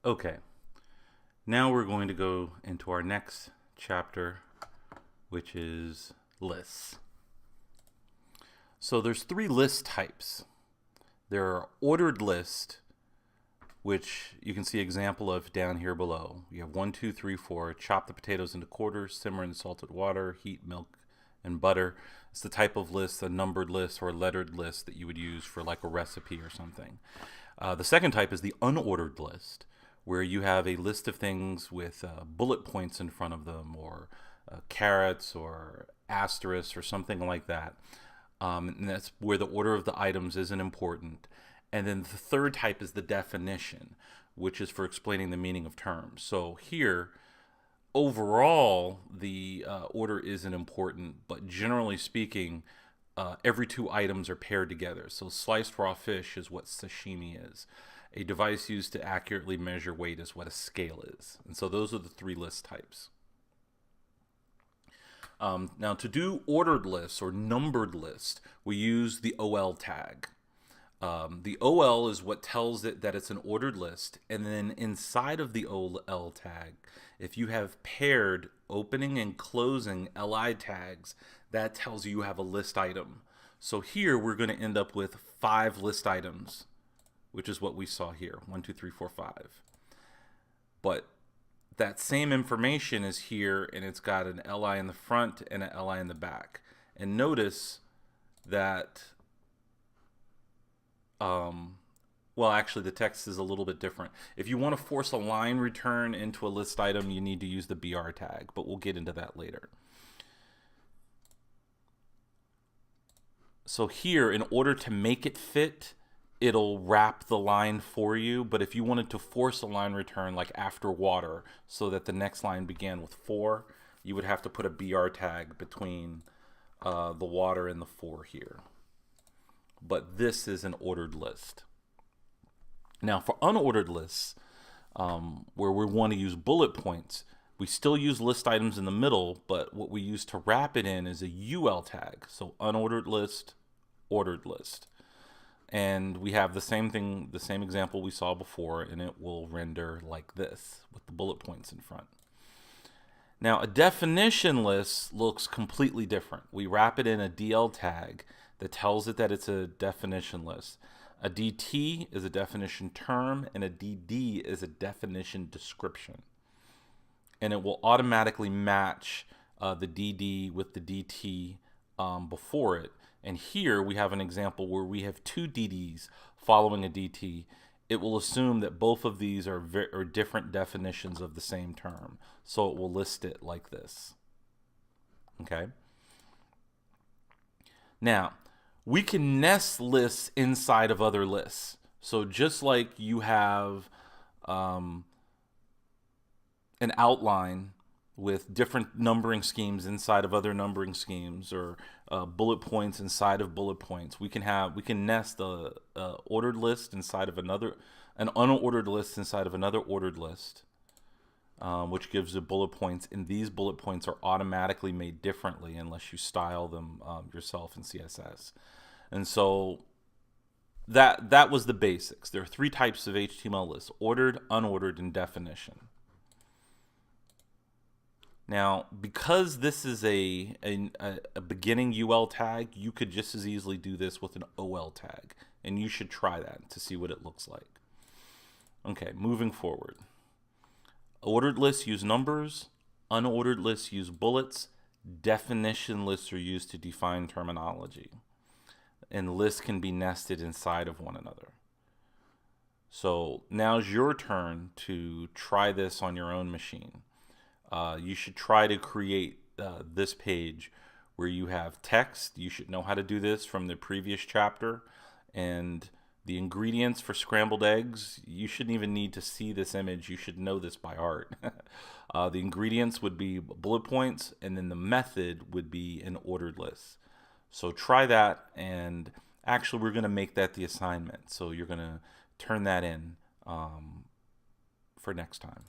Okay, now we're going to go into our next chapter, which is lists. So there's three list types. There are ordered list, which you can see example of down here below. You have 1, 2, 3, 4. Chop the potatoes into quarters, simmer in salted water, heat milk and butter. It's the type of list, a numbered list or a lettered list that you would use for like a recipe or something. The second type is the unordered list, where you have a list of things with bullet points in front of them, or carrots or asterisks or something like that. And that's where the order of the items isn't important. And then the third type is the definition, which is for explaining the meaning of terms. So here, overall, the order isn't important, but generally speaking, every two items are paired together. So sliced raw fish is what sashimi is. A device used to accurately measure weight is what a scale is. And so those are the three list types. Now, to do ordered lists or numbered lists, we use the OL tag. The OL is what tells it that it's an ordered list. And then inside of the OL tag, if you have paired opening and closing LI tags, that tells you have a list item. So here we're going to end up with 5 list items, which is what we saw here, 1, 2, 3, 4, 5. But that same information is here, and it's got an LI in the front and an LI in the back. And notice that, well, actually, the text is a little bit different. If you want to force a line return into a list item, you need to use the BR tag, but we'll get into that later. So here, in order to make it fit, it'll wrap the line for you. But if you wanted to force a line return like after water, so that the next line began with 4, you would have to put a BR tag between the water and the 4 here. But this is an ordered list. Now for unordered lists, where we want to use bullet points, we still use list items in the middle, but what we use to wrap it in is a UL tag. So unordered list, ordered list. And we have the same thing, the same example we saw before, and it will render like this with the bullet points in front. Now a definition list looks completely different. We wrap it in a DL tag that tells it that it's a definition list. A DT is a definition term, and a DD is a definition description. And it will automatically match the DD with the DT before it. And here we have an example where we have 2 DDs following a DT. It will assume that both of these are different definitions of the same term. So it will list it like this. Okay. Now, we can nest lists inside of other lists. So just like you have an outline with different numbering schemes inside of other numbering schemes, or bullet points inside of bullet points, we can nest a ordered list inside of an unordered list inside of another ordered list, which gives the bullet points, and these bullet points are automatically made differently unless you style them yourself in CSS. And so that was the basics. There are 3 types of HTML lists: ordered, unordered, and definition. Now, because this is a beginning UL tag, you could just as easily do this with an OL tag, and you should try that to see what it looks like. Okay, moving forward. Ordered lists use numbers, unordered lists use bullets, definition lists are used to define terminology, and lists can be nested inside of one another. So now's your turn to try this on your own machine. You should try to create this page where you have text. You should know how to do this from the previous chapter. And the ingredients for scrambled eggs, you shouldn't even need to see this image. You should know this by heart. The ingredients would be bullet points, and then the method would be an ordered list. So try that, and actually we're going to make that the assignment. So you're going to turn that in for next time.